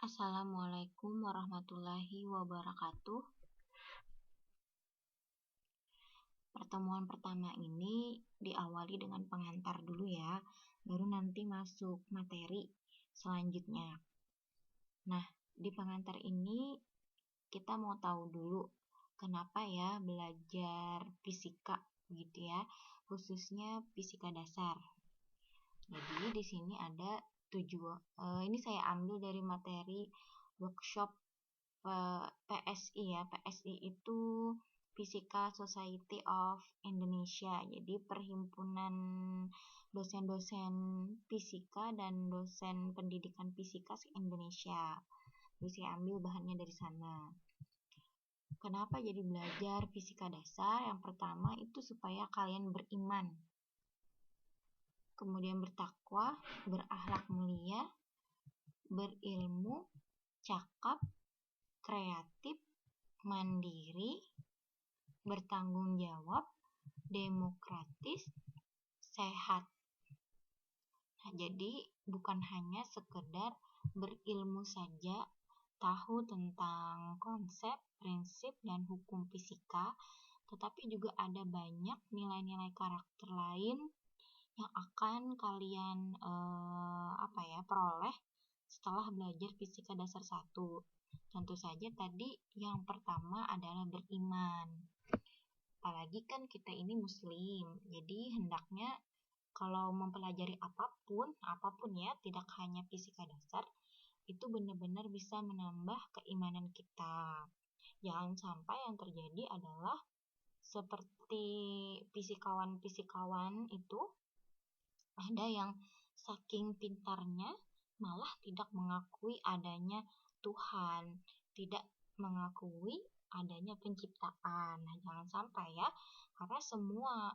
Assalamualaikum warahmatullahi wabarakatuh. Pertemuan pertama ini diawali dengan pengantar dulu ya, baru nanti masuk materi selanjutnya. Nah, di pengantar ini kita mau tahu dulu kenapa ya belajar fisika gitu ya, khususnya fisika dasar. Jadi di sini ada ini saya ambil dari materi workshop PSI ya. PSI itu Physical Society of Indonesia. Jadi perhimpunan dosen-dosen fisika dan dosen pendidikan fisika se-Indonesia. Jadi saya ambil bahannya dari sana. Kenapa jadi belajar fisika dasar? Yang pertama itu supaya kalian beriman, kemudian bertakwa, berakhlak mulia, berilmu, cakap, kreatif, mandiri, bertanggung jawab, demokratis, sehat. Nah, jadi bukan hanya sekedar berilmu saja, tahu tentang konsep, prinsip, dan hukum fisika, tetapi juga ada banyak nilai-nilai karakter lain yang akan kalian peroleh setelah belajar fisika dasar 1. Tentu saja tadi yang pertama adalah beriman. Apalagi kan kita ini muslim, jadi hendaknya kalau mempelajari apapun ya, tidak hanya fisika dasar, itu benar-benar bisa menambah keimanan kita. Jangan sampai yang terjadi adalah seperti fisikawan-fisikawan itu, ada yang saking pintarnya malah tidak mengakui adanya Tuhan, tidak mengakui adanya penciptaan. Nah, jangan sampai ya, karena semua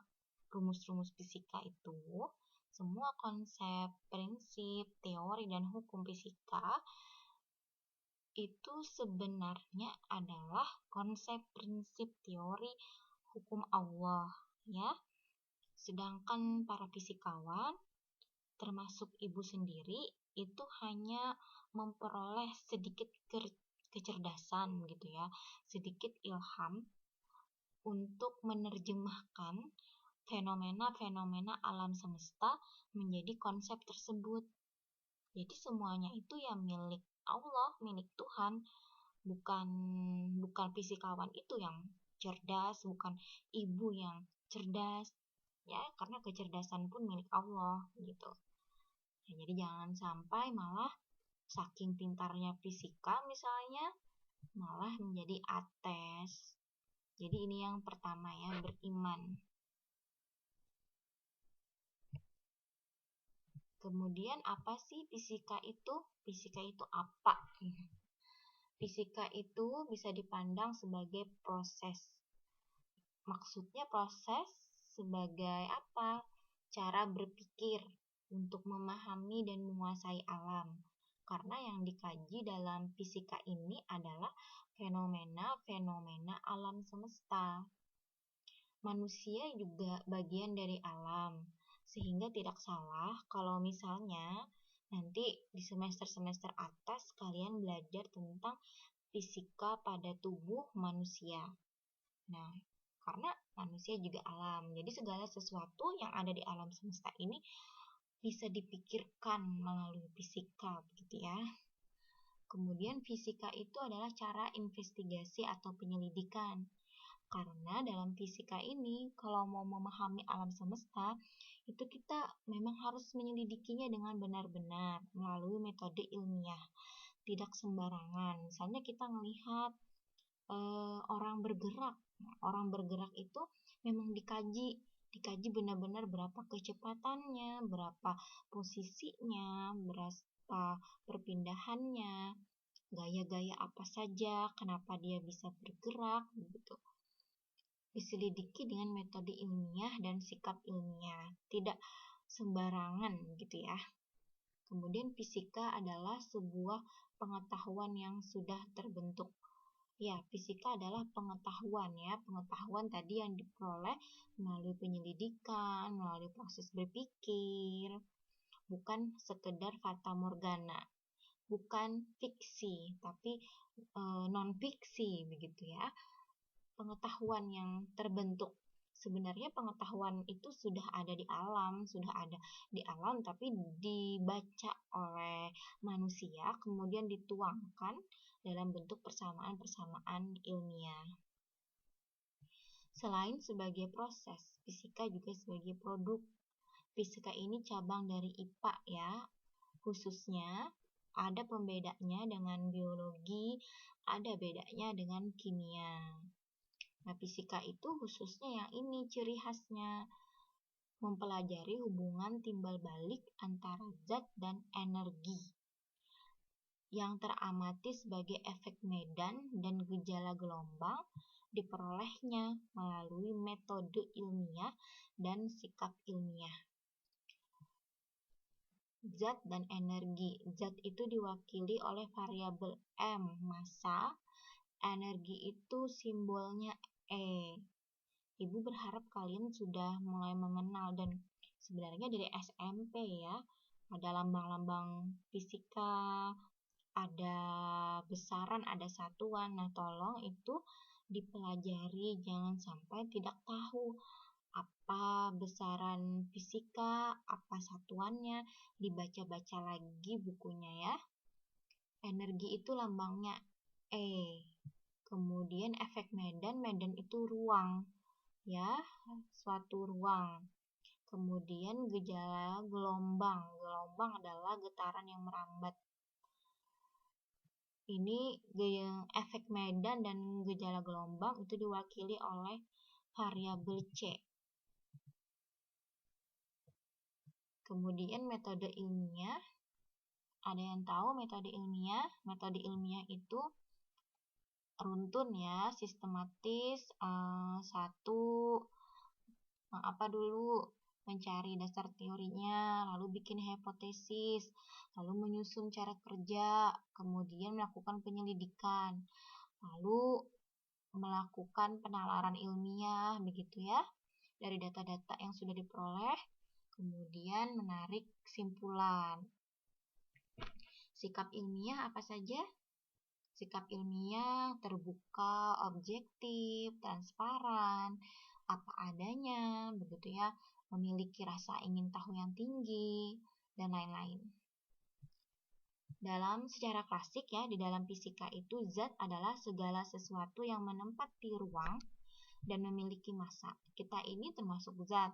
rumus-rumus fisika itu, semua konsep, prinsip, teori, dan hukum fisika itu sebenarnya adalah konsep, prinsip, teori, hukum Allah ya. Sedangkan para fisikawan, termasuk ibu sendiri, itu hanya memperoleh sedikit kecerdasan gitu ya, sedikit ilham untuk menerjemahkan fenomena-fenomena alam semesta menjadi konsep tersebut. Jadi semuanya itu ya milik Allah, milik Tuhan, bukan fisikawan itu yang cerdas, bukan ibu yang cerdas. Ya, karena kecerdasan pun milik Allah gitu. Ya, jadi jangan sampai malah saking pintarnya fisika misalnya malah menjadi ateis. Jadi ini yang pertama ya, beriman. Kemudian apa sih fisika itu? Fisika itu apa? Fisika itu bisa dipandang sebagai proses. Maksudnya proses sebagai apa? Cara berpikir untuk memahami dan menguasai alam. Karena yang dikaji dalam fisika ini adalah fenomena-fenomena alam semesta. Manusia juga bagian dari alam, sehingga tidak salah kalau misalnya nanti di semester-semester atas kalian belajar tentang fisika pada tubuh manusia. Nah, karena manusia juga alam, jadi segala sesuatu yang ada di alam semesta ini bisa dipikirkan melalui fisika, begitu ya. Kemudian fisika itu adalah cara investigasi atau penyelidikan. Karena dalam fisika ini, kalau mau memahami alam semesta, itu kita memang harus menyelidikinya dengan benar-benar melalui metode ilmiah, tidak sembarangan. Misalnya kita melihat orang bergerak. Nah, orang bergerak itu memang dikaji benar-benar berapa kecepatannya, berapa posisinya, berapa perpindahannya, gaya-gaya apa saja, kenapa dia bisa bergerak, begitu. Diselidiki dengan metode ilmiah dan sikap ilmiah, tidak sembarangan gitu ya. Kemudian fisika adalah sebuah pengetahuan yang sudah terbentuk. Ya, fisika adalah pengetahuan ya, pengetahuan tadi yang diperoleh melalui penyelidikan, melalui proses berpikir, bukan sekedar fata morgana. bukan fiksi, tapi non-fiksi begitu ya. Pengetahuan yang terbentuk. Sebenarnya pengetahuan itu sudah ada di alam, tapi dibaca oleh manusia, kemudian dituangkan dalam bentuk persamaan-persamaan ilmiah. Selain sebagai proses, fisika juga sebagai produk. Fisika ini cabang dari IPA ya, khususnya ada pembedanya dengan biologi, ada bedanya dengan kimia. Nah, fisika itu khususnya yang ini ciri khasnya, mempelajari hubungan timbal balik antara zat dan energi yang teramati sebagai efek medan dan gejala gelombang diperolehnya melalui metode ilmiah dan sikap ilmiah. Zat dan energi. Zat itu diwakili oleh variabel M, massa. Energi itu simbolnya E. Ibu berharap kalian sudah mulai mengenal, dan sebenarnya dari SMP ya, ada lambang-lambang fisika, ada besaran, ada satuan. Nah, tolong itu dipelajari, jangan sampai tidak tahu apa besaran fisika, apa satuannya, dibaca-baca lagi bukunya ya. Energi itu lambangnya E. Kemudian efek medan, medan itu ruang ya, suatu ruang. Kemudian gejala gelombang, gelombang adalah getaran yang merambat. Ini efek medan dan gejala gelombang itu diwakili oleh variabel C. Kemudian metode ilmiah, ada yang tahu metode ilmiah? Metode ilmiah itu runtun ya, sistematis. Mencari dasar teorinya, lalu bikin hipotesis, lalu menyusun cara kerja, kemudian melakukan penyelidikan, lalu melakukan penalaran ilmiah, begitu ya, dari data-data yang sudah diperoleh, kemudian menarik kesimpulan. Sikap ilmiah apa saja? Sikap ilmiah terbuka, objektif, transparan, apa adanya, begitu ya, memiliki rasa ingin tahu yang tinggi, dan lain-lain. Secara klasik ya, di dalam fisika itu zat adalah segala sesuatu yang menempati ruang dan memiliki massa. Kita ini termasuk zat.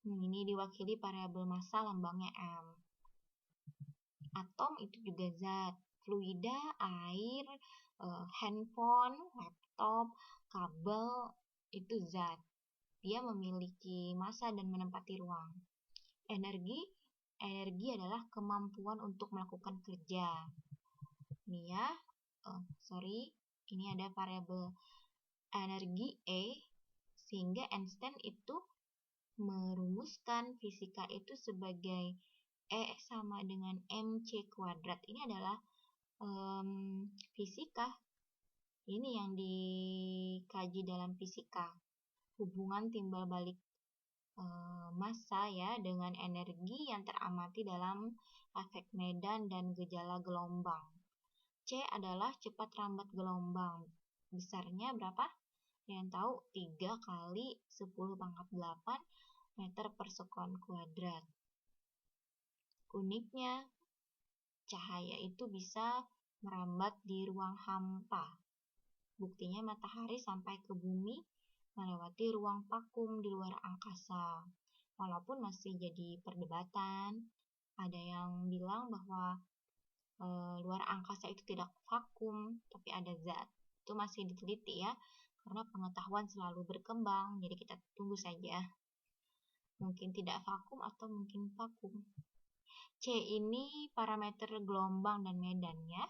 Ini diwakili variabel massa, lambangnya M. Atom itu juga zat. Fluida, air, handphone, laptop, kabel, itu zat. Dia memiliki massa dan menempati ruang. Energi adalah kemampuan untuk melakukan kerja. Ini ya, ini ada variabel energi E, sehingga Einstein itu merumuskan fisika itu sebagai E sama dengan mc kuadrat. Ini adalah fisika. Ini yang dikaji dalam fisika. Hubungan timbal balik massa ya dengan energi yang teramati dalam efek medan dan gejala gelombang. C adalah cepat rambat gelombang. Besarnya berapa? Yang tahu 3 kali 10⁸ meter per sekon kuadrat. Uniknya, cahaya itu bisa merambat di ruang hampa. Buktinya matahari sampai ke bumi melewati ruang vakum di luar angkasa. Walaupun masih jadi perdebatan, ada yang bilang bahwa luar angkasa itu tidak vakum, tapi ada zat. Itu masih diteliti ya, karena pengetahuan selalu berkembang, jadi kita tunggu saja. Mungkin tidak vakum atau mungkin vakum. C ini parameter gelombang dan medan ya.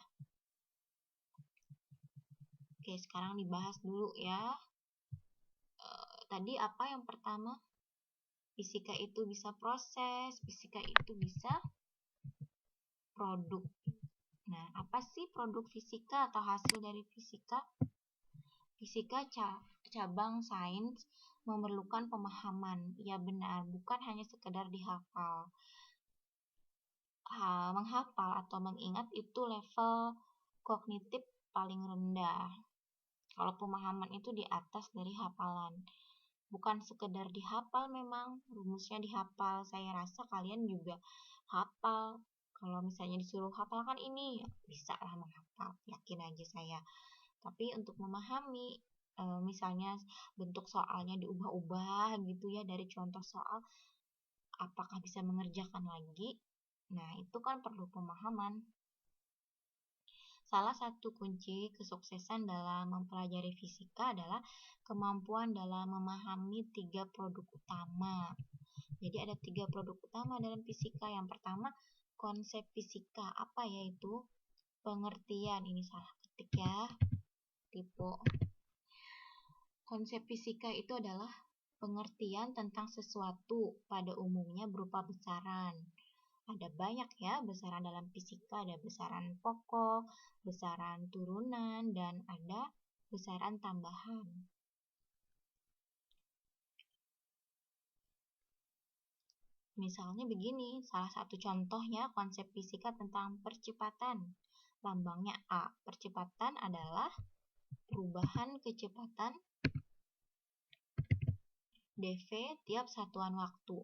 Oke, sekarang dibahas dulu ya. Tadi apa yang pertama? Fisika itu bisa proses, fisika itu bisa produk. Nah, apa sih produk fisika atau hasil dari fisika? Fisika cabang sains memerlukan pemahaman. Ya benar, bukan hanya sekedar dihafal. menghafal atau mengingat itu level kognitif paling rendah. Kalau pemahaman itu di atas dari hafalan. Bukan sekedar dihafal, memang rumusnya dihafal. Saya rasa kalian juga hafal. Kalau misalnya disuruh hafalkan ini, bisa lah menghafal, yakin aja saya. Tapi untuk memahami, misalnya bentuk soalnya diubah-ubah gitu ya dari contoh soal, apakah bisa mengerjakan lagi? Nah, itu kan perlu pemahaman. Salah satu kunci kesuksesan dalam mempelajari fisika adalah kemampuan dalam memahami 3 produk utama. Jadi ada 3 produk utama dalam fisika. Yang pertama, konsep fisika. Apa yaitu? Pengertian. Ini salah ketik ya. Tipe. Konsep fisika itu adalah pengertian tentang sesuatu pada umumnya berupa besaran. Ada banyak ya besaran dalam fisika, ada besaran pokok, besaran turunan, dan ada besaran tambahan. Misalnya begini, salah satu contohnya konsep fisika tentang percepatan. Lambangnya A. Percepatan adalah perubahan kecepatan dv tiap satuan waktu.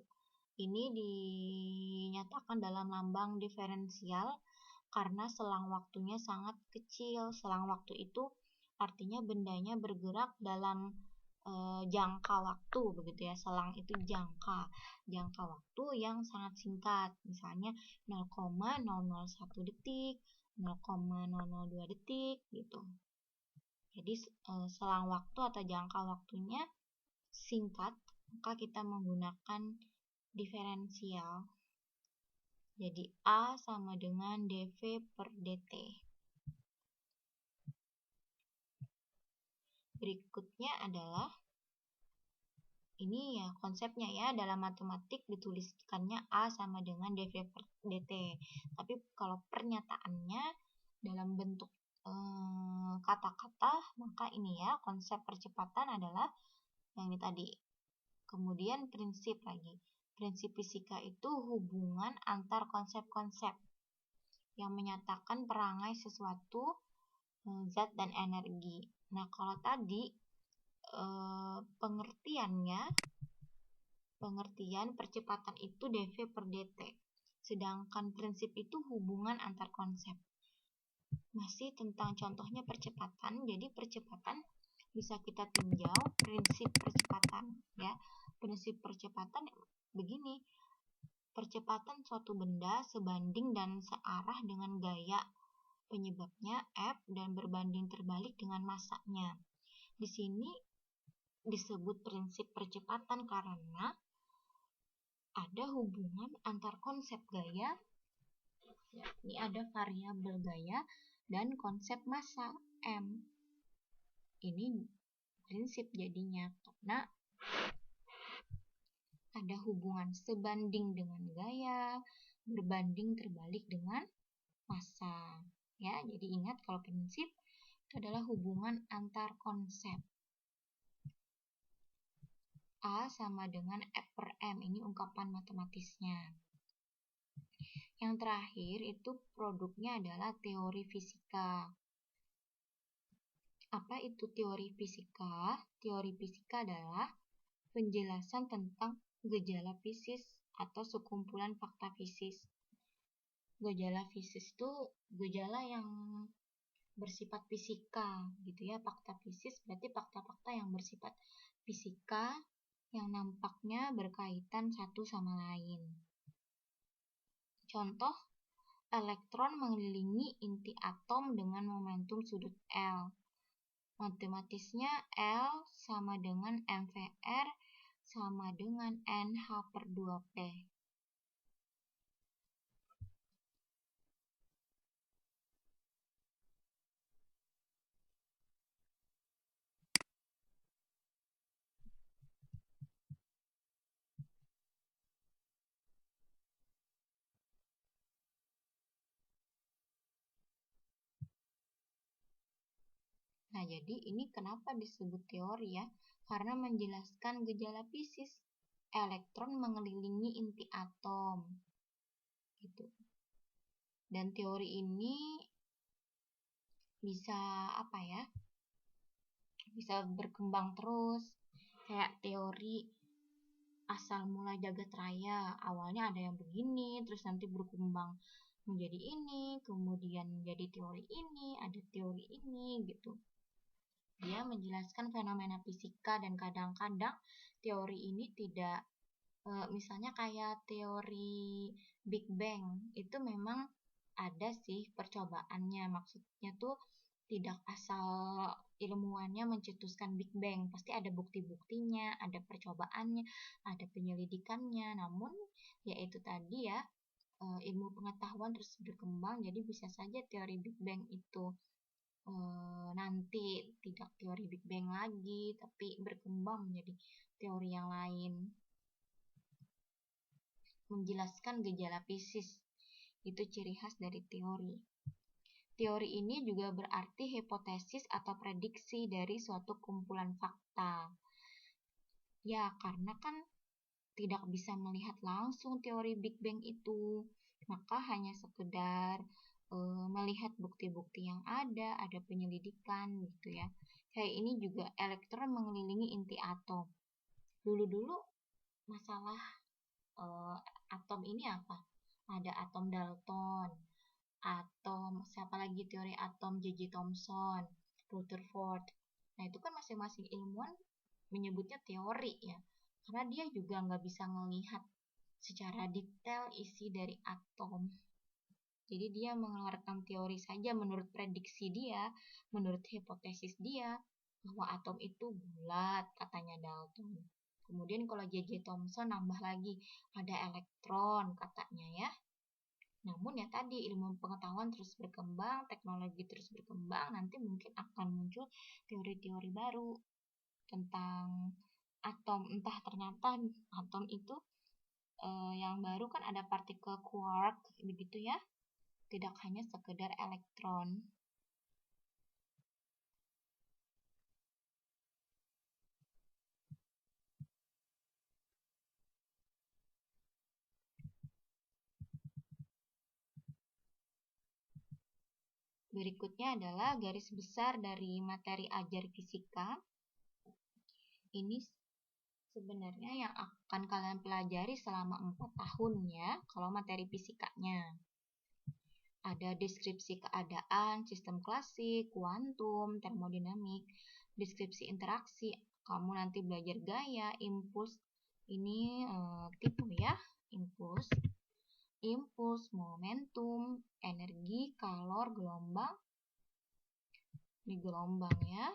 Ini dinyatakan dalam lambang diferensial karena selang waktunya sangat kecil. Selang waktu itu artinya bendanya bergerak dalam jangka waktu, begitu ya. Selang itu jangka waktu yang sangat singkat, misalnya 0,001 detik, 0,002 detik gitu. Jadi selang waktu atau jangka waktunya singkat, maka kita menggunakan diferensial. Jadi A sama dengan dv per dt. Berikutnya adalah ini ya konsepnya ya, dalam matematik dituliskannya A sama dengan dv per dt. Tapi kalau pernyataannya dalam bentuk kata-kata, maka ini ya konsep percepatan adalah yang ini tadi. Kemudian prinsip lagi. Prinsip fisika itu hubungan antar konsep-konsep yang menyatakan perangai sesuatu, zat dan energi. Nah, kalau tadi pengertian percepatan itu dv per dt. Sedangkan prinsip itu hubungan antar konsep. Masih tentang contohnya percepatan. Jadi percepatan bisa kita tinjau prinsip percepatan ya. Prinsip percepatan begini. Percepatan suatu benda sebanding dan searah dengan gaya penyebabnya F dan berbanding terbalik dengan massanya. Di sini disebut prinsip percepatan karena ada hubungan antar konsep gaya, ini ada variabel gaya dan konsep massa M. Ini prinsip jadinya karena ada hubungan sebanding dengan gaya, berbanding terbalik dengan massa. Ya, jadi ingat kalau prinsip itu adalah hubungan antar konsep. A sama dengan F per M, ini ungkapan matematisnya. Yang terakhir itu produknya adalah teori fisika. Apa itu teori fisika? Teori fisika adalah penjelasan tentang gejala fisis atau sekumpulan fakta fisis. Gejala fisis itu gejala yang bersifat fisika gitu ya. Fakta fisis berarti fakta-fakta yang bersifat fisika yang nampaknya berkaitan satu sama lain. Contoh, elektron mengelilingi inti atom dengan momentum sudut L. Matematisnya L sama dengan mvr sama dengan nh per 2p. Nah, jadi ini kenapa disebut teori ya? Karena menjelaskan gejala fisis. Elektron mengelilingi inti atom. Gitu. Dan teori ini bisa bisa berkembang terus, kayak teori asal mula jagat raya. Awalnya ada yang begini, terus nanti berkembang menjadi ini, kemudian menjadi teori ini, ada teori ini gitu. Dia menjelaskan fenomena fisika, dan kadang-kadang teori ini tidak, misalnya kayak teori Big Bang, itu memang ada sih percobaannya. Maksudnya tuh tidak asal ilmuwannya mencetuskan Big Bang, pasti ada bukti-buktinya, ada percobaannya, ada penyelidikannya. Namun yaitu tadi ya, ilmu pengetahuan terus berkembang, jadi bisa saja teori Big Bang itu nanti tidak teori Big Bang lagi, tapi berkembang menjadi teori yang lain. Menjelaskan gejala fisis, itu ciri khas dari teori. Teori ini juga berarti hipotesis atau prediksi dari suatu kumpulan fakta. Ya, karena kan tidak bisa melihat langsung teori Big Bang itu, maka hanya sekedar melihat bukti-bukti yang ada penyelidikan gitu ya. Kayak ini juga elektron mengelilingi inti atom. Dulu-dulu masalah atom ini apa? Ada atom Dalton, atom siapa lagi teori atom J.J. Thomson, Rutherford. Nah itu kan masing-masing ilmuwan menyebutnya teori ya, karena dia juga nggak bisa melihat secara detail isi dari atom. Jadi dia mengeluarkan teori saja menurut prediksi dia, menurut hipotesis dia, bahwa atom itu bulat, katanya Dalton. Kemudian kalau J.J. Thomson nambah lagi, ada elektron katanya ya. Namun ya tadi, ilmu pengetahuan terus berkembang, teknologi terus berkembang, nanti mungkin akan muncul teori-teori baru tentang atom. Entah ternyata atom itu yang baru kan ada partikel quark begitu ya, tidak hanya sekedar elektron. Berikutnya adalah garis besar dari materi ajar fisika. Ini sebenarnya yang akan kalian pelajari selama 4 tahun ya, kalau materi fisikanya. Ada deskripsi keadaan, sistem klasik, kuantum, termodinamik, deskripsi interaksi. Kamu nanti belajar gaya, impuls. Ini tipe ya, impuls. Impuls, momentum, energi, kalor, gelombang. Ini gelombang ya.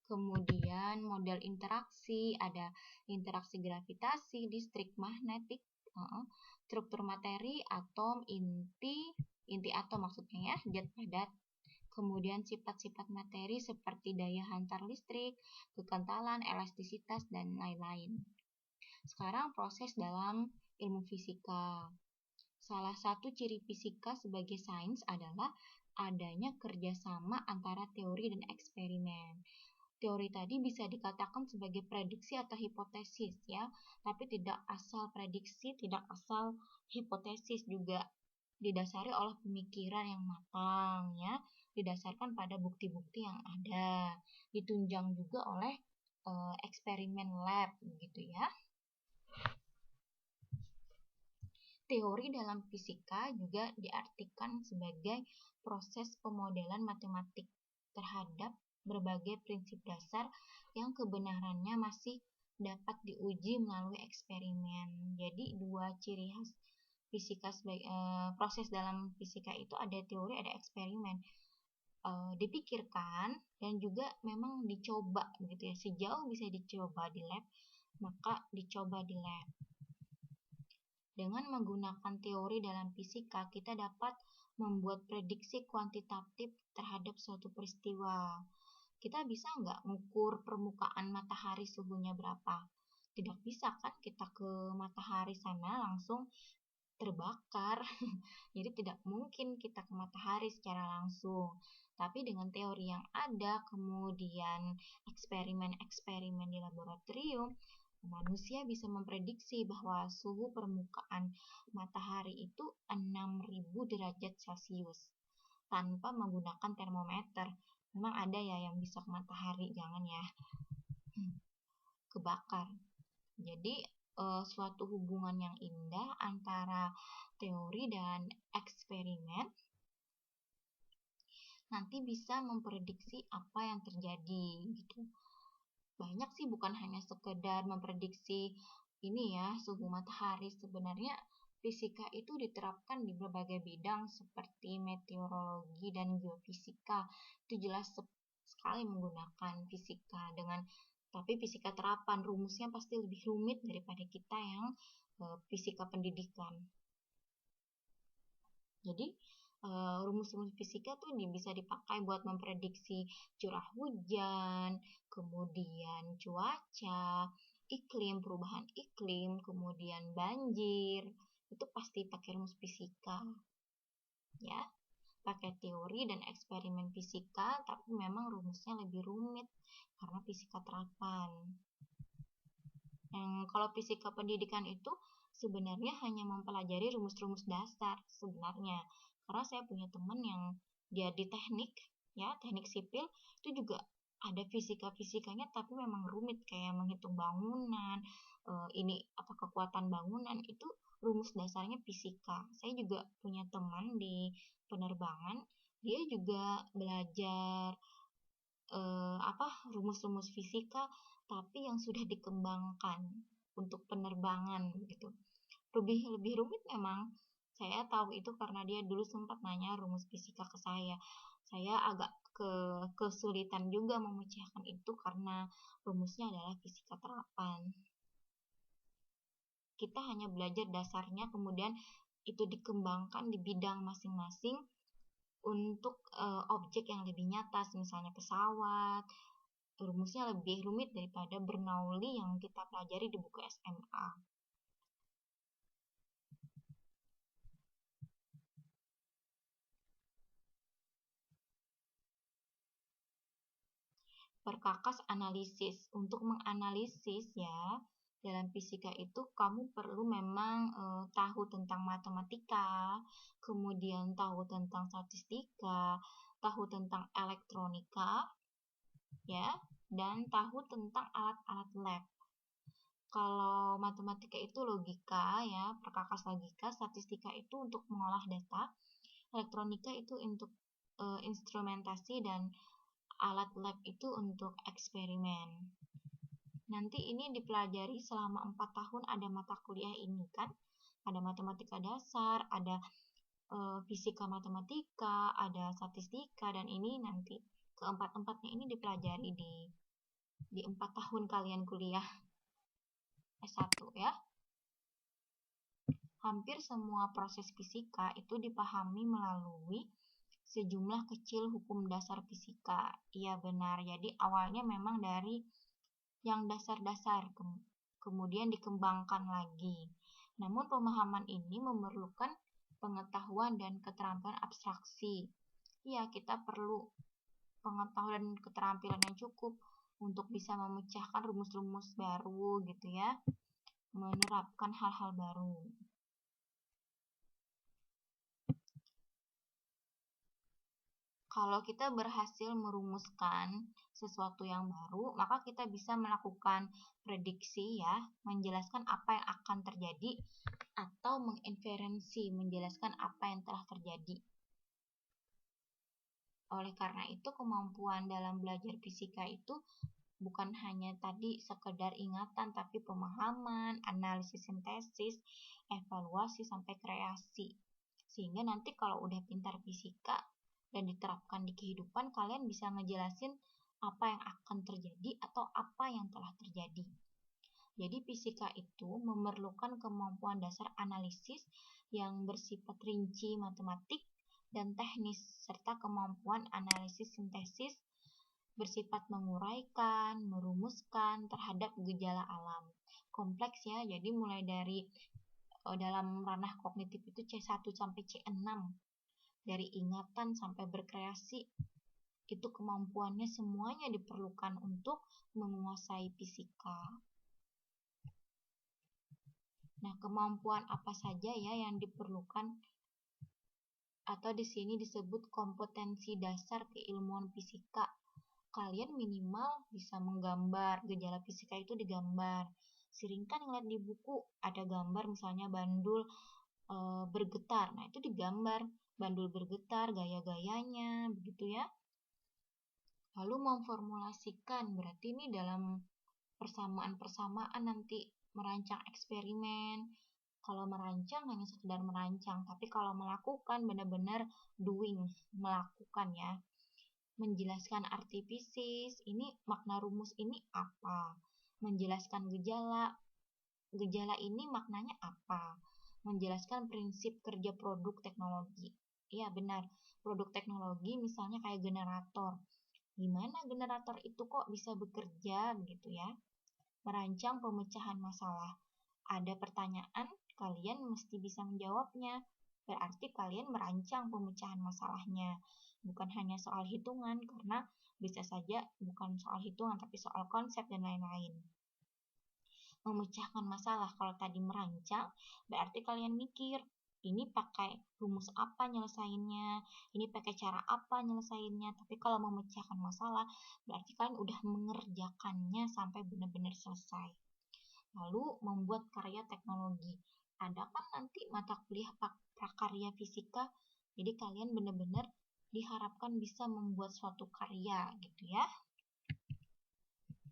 Kemudian model interaksi, ada interaksi gravitasi, listrik, magnetik, struktur materi, atom, inti atom maksudnya ya, zat padat. Kemudian sifat-sifat materi seperti daya hantar listrik, kekentalan, elastisitas, dan lain-lain. Sekarang proses dalam ilmu fisika. Salah satu ciri fisika sebagai sains adalah adanya kerjasama antara teori dan eksperimen. Teori tadi bisa dikatakan sebagai prediksi atau hipotesis ya, tapi tidak asal prediksi, tidak asal hipotesis, juga didasari oleh pemikiran yang matang ya, didasarkan pada bukti-bukti yang ada, ditunjang juga oleh eksperimen lab gitu ya. Teori dalam fisika juga diartikan sebagai proses pemodelan matematik terhadap berbagai prinsip dasar yang kebenarannya masih dapat diuji melalui eksperimen. Jadi dua ciri khas fisika proses dalam fisika itu ada teori, ada eksperimen. Dipikirkan dan juga memang dicoba gitu ya. Sejauh bisa dicoba di lab, maka dicoba di lab. Dengan menggunakan teori dalam fisika, kita dapat membuat prediksi kuantitatif terhadap suatu peristiwa. Kita bisa nggak mengukur permukaan matahari suhunya berapa? Tidak bisa kan, kita ke matahari sana langsung terbakar. Jadi tidak mungkin kita ke matahari secara langsung. Tapi dengan teori yang ada, kemudian eksperimen-eksperimen di laboratorium, Manusia bisa memprediksi bahwa suhu permukaan matahari itu 6.000 derajat Celcius tanpa menggunakan termometer. Memang ada ya yang bisa ke matahari, jangan ya, kebakar. Jadi suatu hubungan yang indah antara teori dan eksperimen nanti bisa memprediksi apa yang terjadi gitu. Banyak sih, bukan hanya sekedar memprediksi ini ya, suhu matahari. Sebenarnya fisika itu diterapkan di berbagai bidang seperti meteorologi dan geofisika. Itu jelas sekali menggunakan fisika tapi fisika terapan rumusnya pasti lebih rumit daripada kita yang fisika pendidikan. Jadi rumus-rumus fisika tuh bisa dipakai buat memprediksi curah hujan, kemudian cuaca, perubahan iklim, kemudian banjir. Itu pasti pakai rumus fisika. Ya, pakai teori dan eksperimen fisika, tapi memang rumusnya lebih rumit karena fisika terapan. Kalau fisika pendidikan itu sebenarnya hanya mempelajari rumus-rumus dasar sebenarnya. Karena saya punya teman yang dia di teknik, ya, teknik sipil, itu juga ada fisika-fisikanya tapi memang rumit, kayak menghitung bangunan, ini apa kekuatan bangunan, itu rumus dasarnya fisika. Saya juga punya teman di penerbangan, dia juga belajar rumus-rumus fisika tapi yang sudah dikembangkan untuk penerbangan gitu. Lebih rumit memang. Saya tahu itu karena dia dulu sempat nanya rumus fisika ke saya. Saya agak kesulitan juga memecahkan itu karena rumusnya adalah fisika terapan. Kita hanya belajar dasarnya, kemudian itu dikembangkan di bidang masing-masing untuk objek yang lebih nyata, misalnya pesawat. Rumusnya lebih rumit daripada Bernoulli yang kita pelajari di buku SMA. Perkakas analisis. Untuk menganalisis ya, dalam fisika itu kamu perlu memang tahu tentang matematika, kemudian tahu tentang statistika, tahu tentang elektronika, ya, dan tahu tentang alat-alat lab. Kalau matematika itu logika ya, perkakas logika, statistika itu untuk mengolah data, elektronika itu untuk instrumentasi, dan alat lab itu untuk eksperimen. Nanti ini dipelajari selama 4 tahun, ada mata kuliah ini kan, ada matematika dasar, ada fisika matematika, ada statistika, dan ini nanti keempat-empatnya ini dipelajari di 4 tahun kalian kuliah S1 ya. Hampir semua proses fisika itu dipahami melalui sejumlah kecil hukum dasar fisika. Iya benar, jadi awalnya memang dari yang dasar-dasar, kemudian dikembangkan lagi. Namun pemahaman ini memerlukan pengetahuan dan keterampilan abstraksi. Iya, kita perlu pengetahuan dan keterampilan yang cukup untuk bisa memecahkan rumus-rumus baru gitu ya, menerapkan hal-hal baru. Kalau kita berhasil merumuskan sesuatu yang baru, maka kita bisa melakukan prediksi ya, menjelaskan apa yang akan terjadi, atau menginferensi, menjelaskan apa yang telah terjadi. Oleh karena itu, kemampuan dalam belajar fisika itu bukan hanya tadi sekedar ingatan, tapi pemahaman, analisis sintesis, evaluasi, sampai kreasi. Sehingga nanti kalau udah pintar fisika dan diterapkan di kehidupan, kalian bisa ngejelasin apa yang akan terjadi atau apa yang telah terjadi. Jadi fisika itu memerlukan kemampuan dasar analisis yang bersifat rinci matematik dan teknis, serta kemampuan analisis sintesis bersifat menguraikan, merumuskan terhadap gejala alam. Kompleks ya, jadi mulai dari dalam ranah kognitif itu C1 sampai C6. Dari ingatan sampai berkreasi, itu kemampuannya semuanya diperlukan untuk menguasai fisika. Nah, kemampuan apa saja ya yang diperlukan atau di sini disebut kompetensi dasar keilmuan fisika. Kalian minimal bisa menggambar, gejala fisika itu digambar. Sering kan ngeliat di buku ada gambar misalnya bandul bergetar. Nah, itu digambar bandul bergetar, gaya-gayanya, begitu ya. Lalu memformulasikan, berarti ini dalam persamaan-persamaan nanti merancang eksperimen. Kalau merancang hanya sekedar merancang, tapi kalau melakukan benar-benar doing, melakukan ya. Menjelaskan arti fisis, ini makna rumus ini apa? Menjelaskan gejala, gejala ini maknanya apa? Menjelaskan prinsip kerja produk teknologi. Iya benar, produk teknologi misalnya kayak generator. Gimana generator itu kok bisa bekerja begitu ya? Merancang pemecahan masalah. Ada pertanyaan, kalian mesti bisa menjawabnya. Berarti kalian merancang pemecahan masalahnya. Bukan hanya soal hitungan, karena bisa saja bukan soal hitungan, tapi soal konsep dan lain-lain. Memecahkan masalah, kalau tadi merancang, berarti kalian mikir, ini pakai rumus apa nyelesainnya, ini pakai cara apa nyelesainnya. Tapi kalau memecahkan masalah, berarti kalian udah mengerjakannya sampai benar-benar selesai. Lalu membuat karya teknologi. Ada kan nanti mata kuliah prakarya fisika, jadi kalian benar-benar diharapkan bisa membuat suatu karya gitu ya.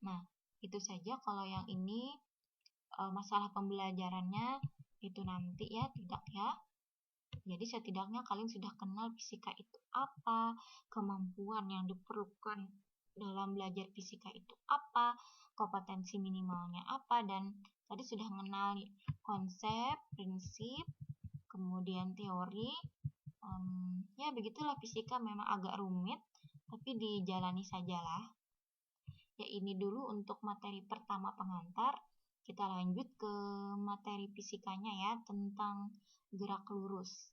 Nah, itu saja kalau yang ini masalah pembelajarannya itu nanti ya, tidak ya. Jadi setidaknya kalian sudah kenal fisika itu apa, kemampuan yang diperlukan dalam belajar fisika itu apa, kompetensi minimalnya apa, dan tadi sudah mengenal konsep, prinsip, kemudian teori. Ya begitulah fisika memang agak rumit, tapi dijalani sajalah. Ya ini dulu untuk materi pertama pengantar. Kita lanjut ke materi fisikanya ya, tentang gerak lurus.